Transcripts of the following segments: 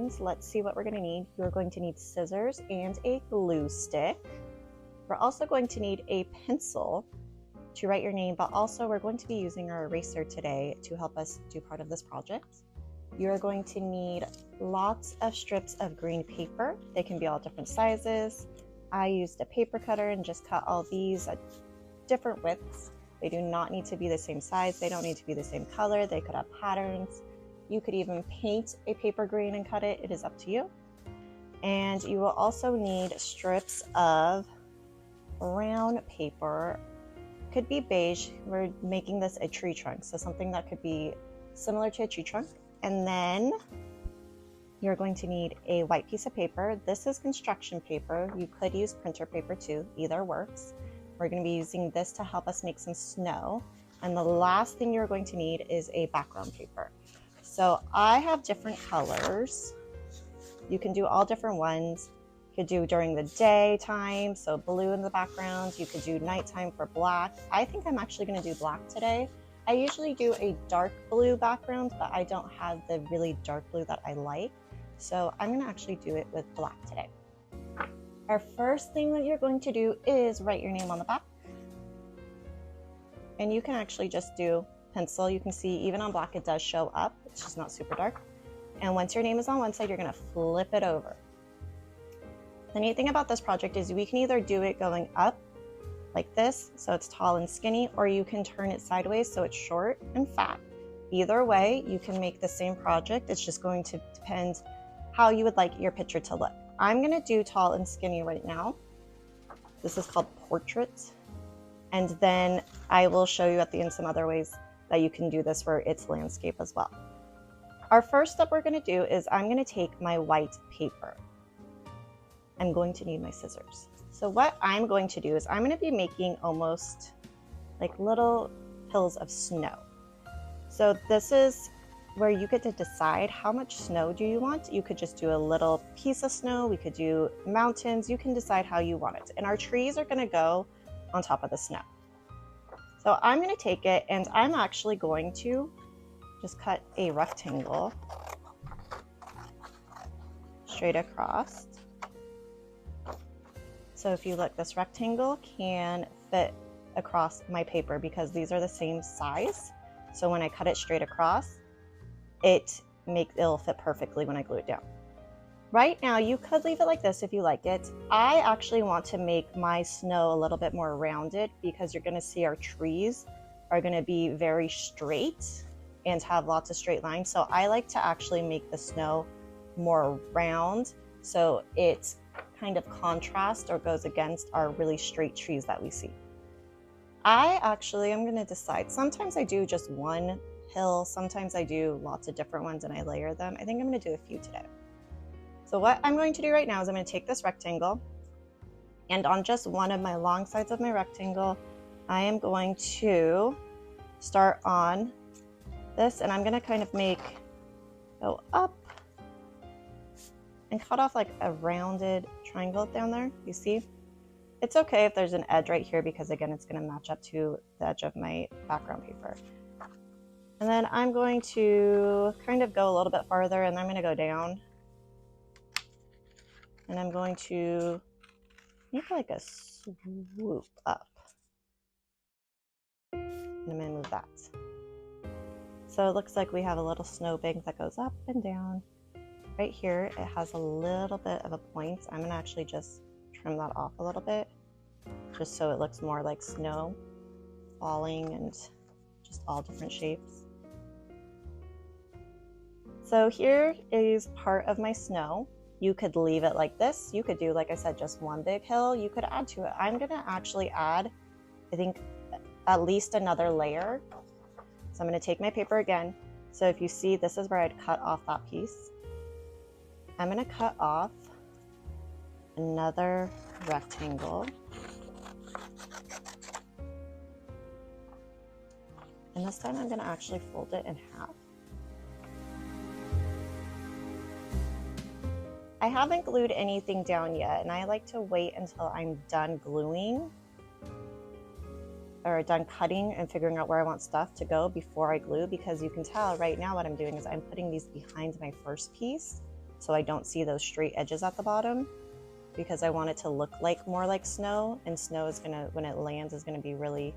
things. Let's see what we're going to need. You're going to need scissors and a glue stick. We're also going to need a pencil to write your name, but also we're going to be using our eraser today to help us do part of this project. You're going to need lots of strips of green paper. They can be all different sizes. I used a paper cutter and just cut all these at different widths. They do not need to be the same size. They don't need to be the same color. They could have patterns. You could even paint a paper green and cut it. It is up to you. And you will also need strips of brown paper. Could be beige. We're making this a tree trunk, so something that could be similar to a tree trunk. And then you're going to need a white piece of paper. This is construction paper. You could use printer paper too, either works. We're going to be using this to help us make some snow. And the last thing you're going to need is a background paper. So I have different colors. You can do all different ones. You could do during the daytime, so blue in the background. You could do nighttime for black. I think I'm actually going to do black today. I usually do a dark blue background, but I don't have the really dark blue that I like. So I'm going to actually do it with black today. Our first thing that you're going to do is write your name on the back. And you can actually just do pencil. You can see even on black it does show up. It's just not super dark. And once your name is on one side, you're going to flip it over. The neat thing about this project is we can either do it going up like this, so it's tall and skinny, or you can turn it sideways so it's short and fat. Either way, you can make the same project. It's just going to depend how you would like your picture to look. I'm going to do tall and skinny right now. This is called portrait. And then I will show you at the end some other ways that you can do this where it's landscape as well. Our first step we're going to do is I'm going to take my white paper. I'm going to need my scissors. So what I'm going to do is I'm going to be making almost like little hills of snow. So this is where you get to decide how much snow do you want. You could just do a little piece of snow. We could do mountains. You can decide how you want it. And our trees are going to go on top of the snow. So I'm going to take it and I'm actually going to just cut a rectangle straight across. So if you look, this rectangle can fit across my paper because these are the same size. So when I cut it straight across, it'll fit perfectly when I glue it down. Right now, you could leave it like this if you like it. I actually want to make my snow a little bit more rounded because you're going to see our trees are going to be very straight and have lots of straight lines. So I like to actually make the snow more round so it kind of contrasts or goes against our really straight trees that we see. I'm going to decide. Sometimes I do just one hill. Sometimes I do lots of different ones and I layer them. I think I'm going to do a few today. So what I'm going to do right now is I'm going to take this rectangle and on just one of my long sides of my rectangle, I am going to start on this and I'm going to kind of go up and cut off like a rounded triangle down there. You see? It's okay if there's an edge right here because again, it's going to match up to the edge of my background paper. And then I'm going to kind of go a little bit farther and I'm going to go down. And I'm going to make like a swoop up. And I'm going to move that. So it looks like we have a little snowbank that goes up and down. Right here, it has a little bit of a point. I'm going to actually just trim that off a little bit, just so it looks more like snow falling and just all different shapes. So here is part of my snow. You could leave it like this. You could do, like I said, just one big hill. You could add to it. I'm going to actually add, I think, at least another layer. So I'm going to take my paper again. So if you see, this is where I'd cut off that piece. I'm going to cut off another rectangle. And this time I'm going to actually fold it in half. I haven't glued anything down yet, and I like to wait until I'm done gluing or done cutting and figuring out where I want stuff to go before I glue, because you can tell right now what I'm doing is I'm putting these behind my first piece so I don't see those straight edges at the bottom, because I want it to look like more like snow, and snow is gonna, when it lands, is gonna be really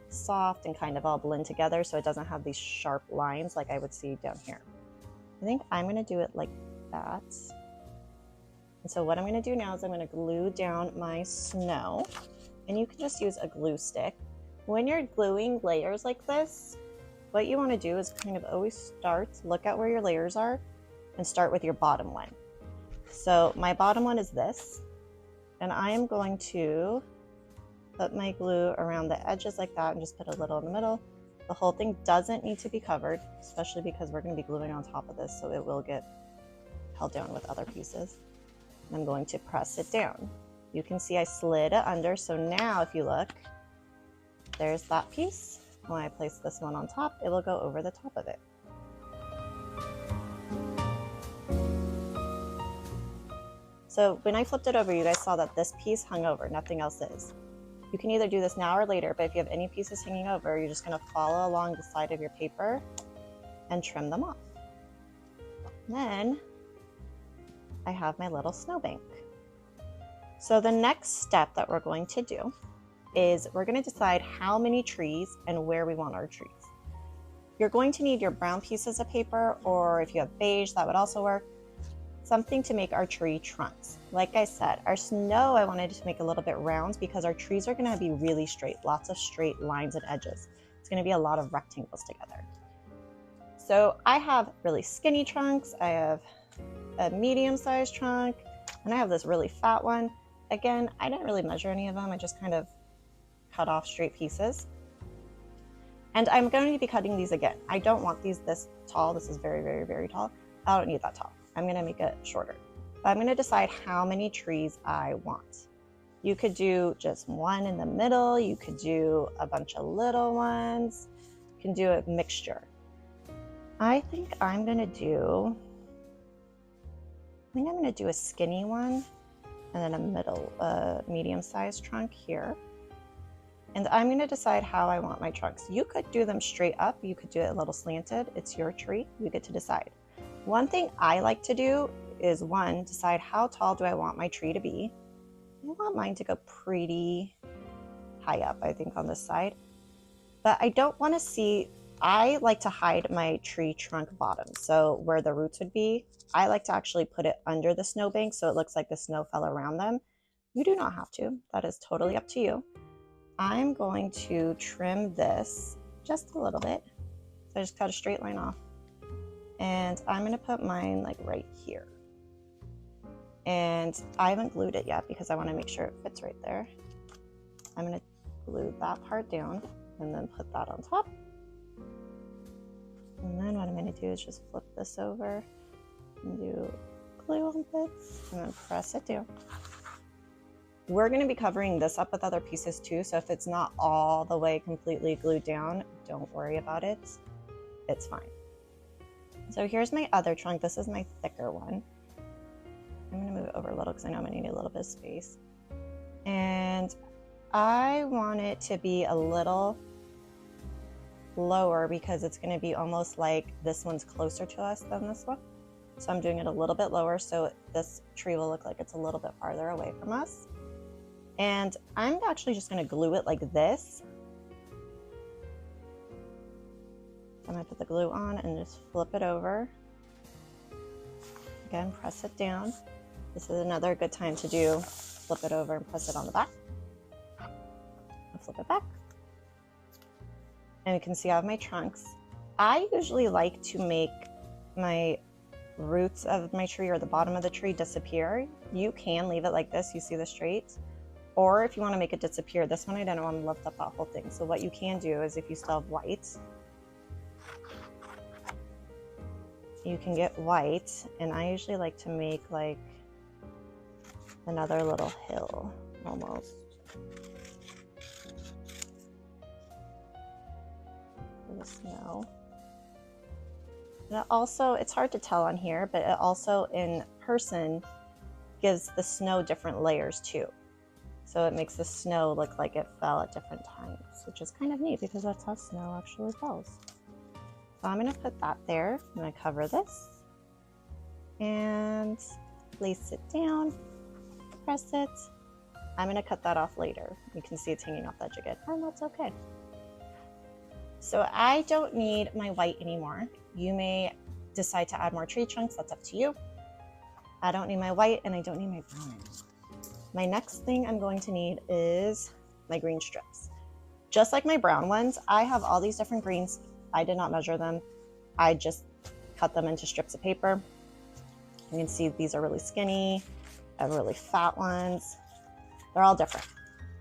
soft and kind of all blend together, so it doesn't have these sharp lines like I would see down here. I think I'm gonna do it like that. And so what I'm gonna do now is I'm gonna glue down my snow, and you can just use a glue stick. When you're gluing layers like this, what you wanna do is kind of always start, look at where your layers are, and start with your bottom one. So my bottom one is this, and I am going to put my glue around the edges like that and just put a little in the middle. The whole thing doesn't need to be covered, especially because we're going to be gluing on top of this, so it will get held down with other pieces. And I'm going to press it down. You can see I slid it under, so now if you look, there's that piece. When I place this one on top, it will go over the top of it. So when I flipped it over, you guys saw that this piece hung over, nothing else is. You can either do this now or later, but if you have any pieces hanging over, you're just gonna follow along the side of your paper and trim them off. Then I have my little snowbank. So the next step that we're going to do is we're gonna decide how many trees and where we want our trees. You're going to need your brown pieces of paper, or if you have beige, that would also work. Something to make our tree trunks. Like I said, our snow I wanted to make a little bit round because our trees are gonna be really straight, lots of straight lines and edges. It's gonna be a lot of rectangles together. So I have really skinny trunks, I have a medium-sized trunk, and I have this really fat one. Again, I didn't really measure any of them, I just kind of cut off straight pieces. And I'm going to be cutting these again. I don't want these this tall, this is very, very, very tall. I don't need that tall. I'm gonna make it shorter. But I'm gonna decide how many trees I want. You could do just one in the middle, you could do a bunch of little ones, you can do a mixture. I think I'm gonna do a skinny one, and then a middle, medium-sized trunk here. And I'm gonna decide how I want my trunks. You could do them straight up, you could do it a little slanted, it's your tree, you get to decide. One thing I like to do is, one, decide how tall do I want my tree to be. I want mine to go pretty high up, I think, on this side. But I don't want to see, I like to hide my tree trunk bottom. So where the roots would be, I like to actually put it under the snowbank so it looks like the snow fell around them. You do not have to. That is totally up to you. I'm going to trim this just a little bit. So I just cut a straight line off. And I'm gonna put mine like right here. And I haven't glued it yet because I wanna make sure it fits right there. I'm gonna glue that part down and then put that on top. And then what I'm gonna do is just flip this over and do glue on this and then press it down. We're gonna be covering this up with other pieces too, so if it's not all the way completely glued down, don't worry about it, it's fine. So here's my other trunk. This is my thicker one. I'm gonna move it over a little because I know I'm gonna need a little bit of space. And I want it to be a little lower because it's gonna be almost like this one's closer to us than this one. So I'm doing it a little bit lower so this tree will look like it's a little bit farther away from us. And I'm actually just gonna glue it like this. I'm gonna put the glue on and just flip it over. Again, press it down. This is another good time to do, flip it over and press it on the back. I'll flip it back. And you can see I have my trunks. I usually like to make my roots of my tree or the bottom of the tree disappear. You can leave it like this, you see the straight. Or if you wanna make it disappear, this one I don't want to lift up that whole thing. So what you can do is if you still have white, you can get white, and I usually like to make like another little hill almost. For the snow. And it also, it's hard to tell on here, but it also in person gives the snow different layers too. So it makes the snow look like it fell at different times, which is kind of neat because that's how snow actually falls. So I'm gonna put that there. I'm gonna cover this. and place it down, press it. I'm gonna cut that off later. You can see it's hanging off the edge again, and that's okay. So I don't need my white anymore. You may decide to add more tree trunks, that's up to you. I don't need my white and I don't need my brown anymore. My next thing I'm going to need is my green strips. Just like my brown ones, I have all these different greens. I did not measure them. I just cut them into strips of paper. You can see these are really skinny. I have really fat ones. They're all different.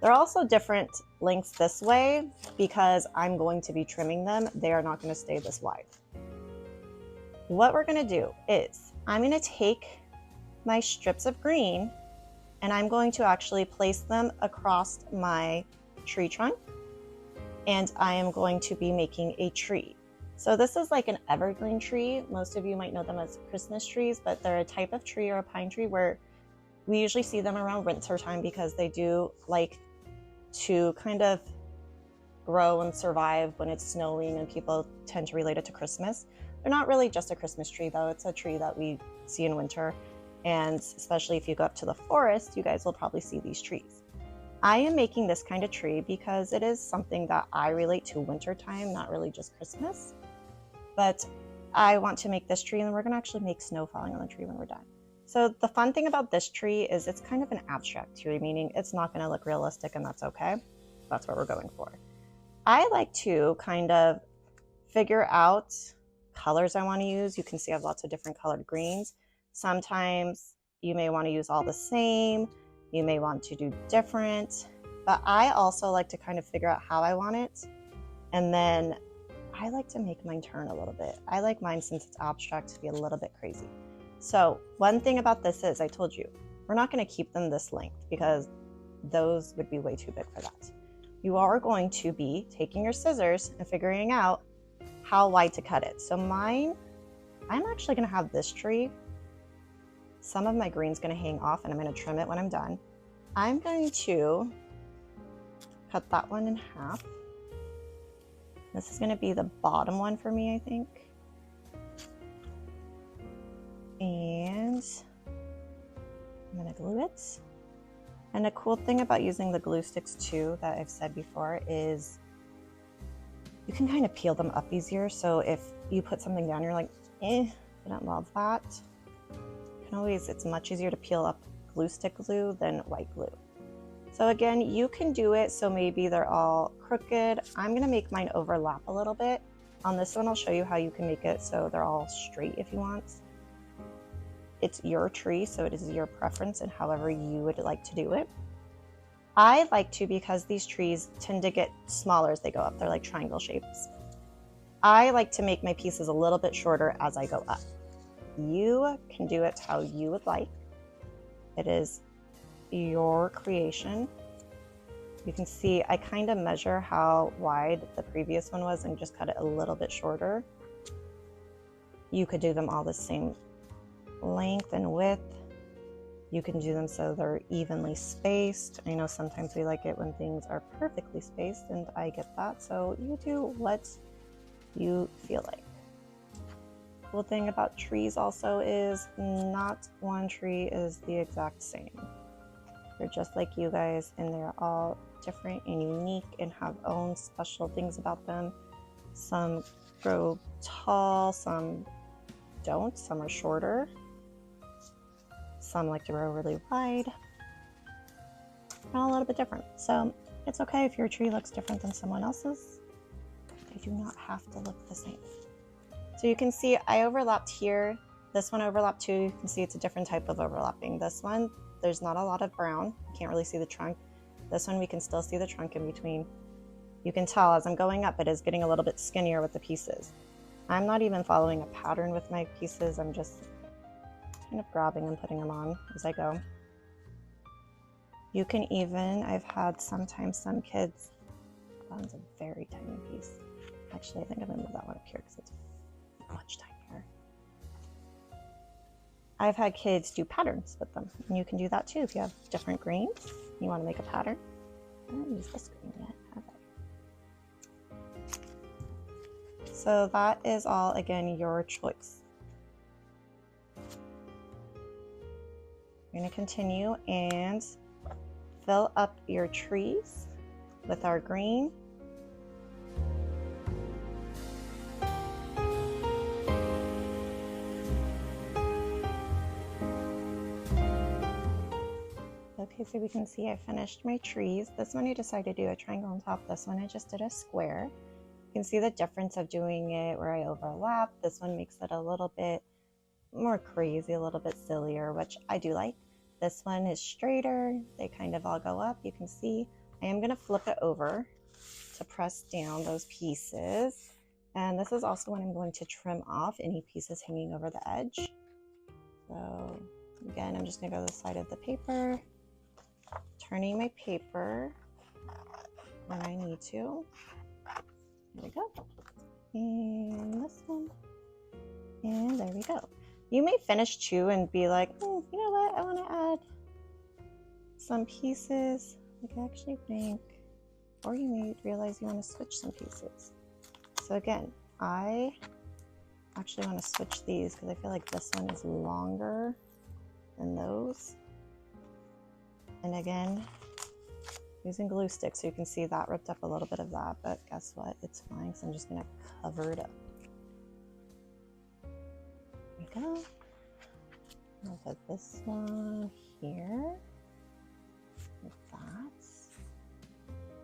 They're also different lengths this way because I'm going to be trimming them. They are not going to stay this wide. What we're going to do is I'm going to take my strips of green and I'm going to actually place them across my tree trunk, and I am going to be making a tree. So this is like an evergreen tree. Most of you might know them as Christmas trees, but they're a type of tree or a pine tree where we usually see them around winter time because they do like to kind of grow and survive when it's snowing, and people tend to relate it to Christmas. They're not really just a Christmas tree though. It's a tree that we see in winter. And especially if you go up to the forest, you guys will probably see these trees. I am making this kind of tree because it is something that I relate to wintertime, not really just Christmas. But I want to make this tree, and we're going to actually make snow falling on the tree when we're done. So the fun thing about this tree is it's kind of an abstract tree, meaning it's not going to look realistic, and that's okay. That's what we're going for. I like to kind of figure out colors I want to use. You can see I have lots of different colored greens. Sometimes you may want to use all the same. You may want to do different. But I also like to kind of figure out how I want it. And then I like to make mine turn a little bit. I like mine, since it's abstract, to be a little bit crazy. So one thing about this is, I told you, we're not going to keep them this length because those would be way too big for that. You are going to be taking your scissors and figuring out how wide to cut it. So mine, I'm actually going to have this tree. Some of my green's going to hang off, and I'm going to trim it when I'm done. I'm going to cut that one in half. This is going to be the bottom one for me, I think. And I'm going to glue it. And a cool thing about using the glue sticks too, that I've said before, is you can kind of peel them up easier. So if you put something down, you're like, I don't love that. You can always, it's much easier to peel up glue stick glue than white glue. So again, you can do it so maybe they're all crooked. I'm going to make mine overlap a little bit. On this one, I'll show you how you can make it so they're all straight if you want. It's your tree, so it is your preference and however you would like to do it. I like to, because these trees tend to get smaller as they go up. They're like triangle shapes. I like to make my pieces a little bit shorter as I go up. You can do it how you would like. It is your creation. You can see I kind of measure how wide the previous one was and just cut it a little bit shorter. You could do them all the same length and width. You can do them so they're evenly spaced. I know sometimes we like it when things are perfectly spaced, and I get that. So you do what you feel like. Cool thing about trees also is not one tree is the exact same. They're just like you guys, and they're all different and unique and have own special things about them. Some grow tall, some don't, some are shorter. Some like to grow really wide. They're all a little bit different. So it's okay if your tree looks different than someone else's. They do not have to look the same. So you can see I overlapped here. This one overlapped too. You can see it's a different type of overlapping. This one, there's not a lot of brown. You can't really see the trunk. This one, we can still see the trunk in between. You can tell as I'm going up, it is getting a little bit skinnier with the pieces. I'm not even following a pattern with my pieces. I'm just kind of grabbing and putting them on as I go. You can even, I've had sometimes some kids, that one's a very tiny piece. Actually, I think I'm gonna move that one up here because it's much tinier. I've had kids do patterns with them, and you can do that too if you have different greens. You want to make a pattern. I haven't used this green yet, have I? So that is all, again, your choice. We're going to continue and fill up your trees with our green. Okay, so we can see I finished my trees. This one I decided to do a triangle on top. This one I just did a square. You can see the difference of doing it where I overlap. This one makes it a little bit more crazy, a little bit sillier, which I do like. This one is straighter. They kind of all go up. You can see I am going to flip it over to press down those pieces. And this is also when I'm going to trim off any pieces hanging over the edge. So again, I'm just going to go to the side of the paper, turning my paper when I need to. There we go. And this one. And there we go. You may finish too and be like, oh, you know what? I want to add some pieces. Like I actually think, or you may realize you want to switch some pieces. So again, I actually want to switch these because I feel like this one is longer than those. And again, using glue sticks, so you can see that ripped up a little bit of that, but guess what? It's fine, so I'm just going to cover it up. There we go. I'll put this one here, like that.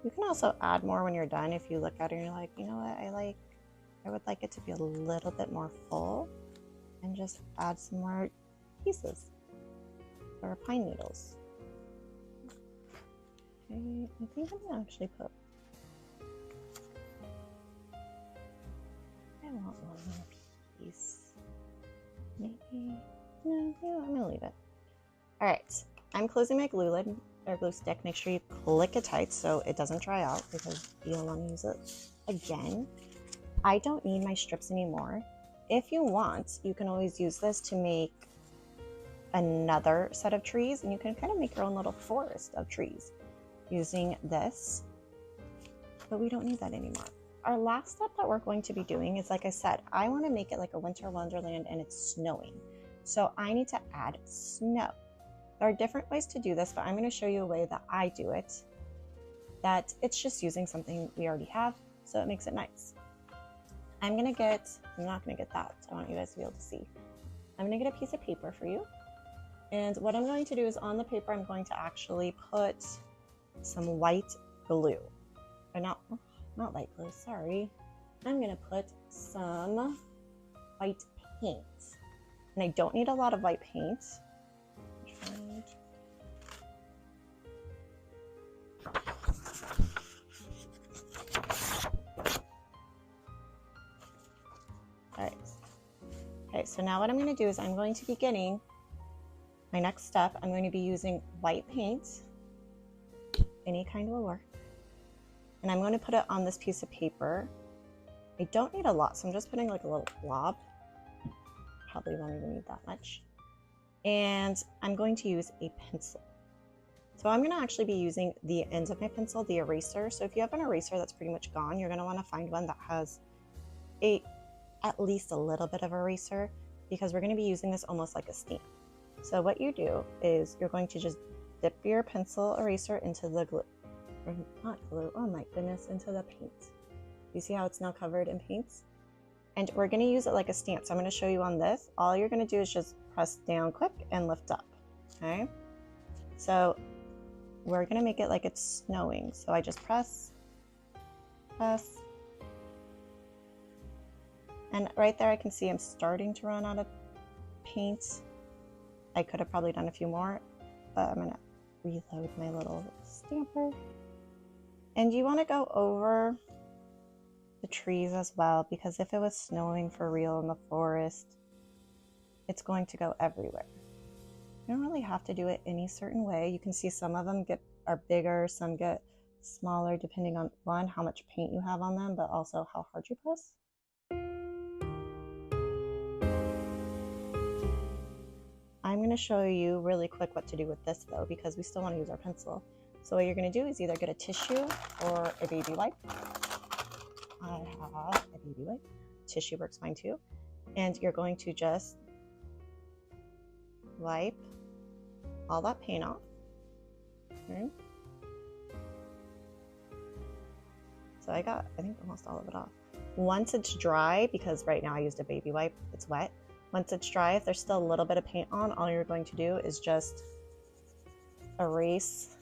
You can also add more when you're done if you look at it and you're like, you know what, I would like it to be a little bit more full, and just add some more pieces or pine needles. Okay, I think I'm gonna actually put, I want one more piece. Maybe, no, I'm gonna leave it. All right, I'm closing my glue lid or glue stick. Make sure you click it tight so it doesn't dry out because you don't want to use it again. I don't need my strips anymore. If you want, you can always use this to make another set of trees, and you can kind of make your own little forest of trees using this, but we don't need that anymore. Our last step that we're going to be doing is, like I said, I want to make it like a winter wonderland and it's snowing. So I need to add snow. There are different ways to do this, but I'm going to show you a way that I do it, that it's just using something we already have, so it makes it nice. I'm not going to get that. I want you guys to be able to see. I'm going to get a piece of paper for you. And what I'm going to do is on the paper, I'm going to actually put some white glue. Or not white glue, sorry. I'm going to put some white paint. And I don't need a lot of white paint. Alright. Okay, so now what I'm going to do is I'm going to be getting my next step. I'm going to be using white paint. Any kind will work. And I'm going to put it on this piece of paper. I don't need a lot, so I'm just putting like a little blob. Probably won't even need that much. And I'm going to use a pencil. So I'm going to actually be using the ends of my pencil, the eraser. So if you have an eraser that's pretty much gone, you're going to want to find one that has at least a little bit of eraser, because we're going to be using this almost like a stamp. So what you do is you're going to just dip your pencil eraser into the glue. Or not glue, oh my goodness, into the paint. You see how it's now covered in paint? And we're going to use it like a stamp. So I'm going to show you on this. All you're going to do is just press down quick and lift up. Okay? So we're going to make it like it's snowing. So I just press. And right there I can see I'm starting to run out of paint. I could have probably done a few more, but I'm going to reload my little stamper. And you want to go over the trees as well, because if it was snowing for real in the forest, it's going to go everywhere. You don't really have to do it any certain way. You can see some of them are bigger, some get smaller, depending on one, how much paint you have on them, but also how hard you press. I'm going to show you really quick what to do with this though, because we still want to use our pencil. So what you're going to do is either get a tissue or a baby wipe. I have a baby wipe. Tissue works fine too. And you're going to just wipe all that paint off. Okay. So I think almost all of it off. Once it's dry, because right now I used a baby wipe, it's wet. Once it's dry, if there's still a little bit of paint on, all you're going to do is just erase.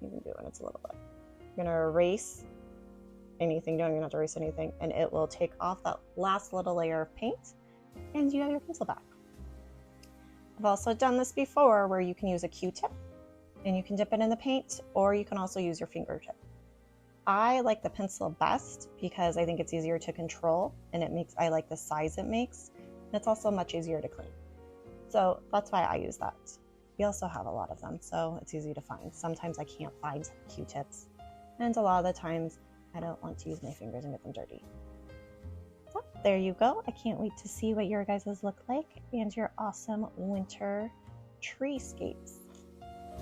You can do it when it's a little bit. You're gonna erase anything, you don't even have to erase anything, and it will take off that last little layer of paint, and you have your pencil back. I've also done this before where you can use a Q-tip and you can dip it in the paint, or you can also use your fingertip. I like the pencil best because I think it's easier to control, and I like the size it makes, and it's also much easier to clean. So that's why I use that. We also have a lot of them, so it's easy to find. Sometimes I can't find Q-tips, and a lot of the times I don't want to use my fingers and get them dirty. So there you go. I can't wait to see what your guys' look like and your awesome winter treescapes.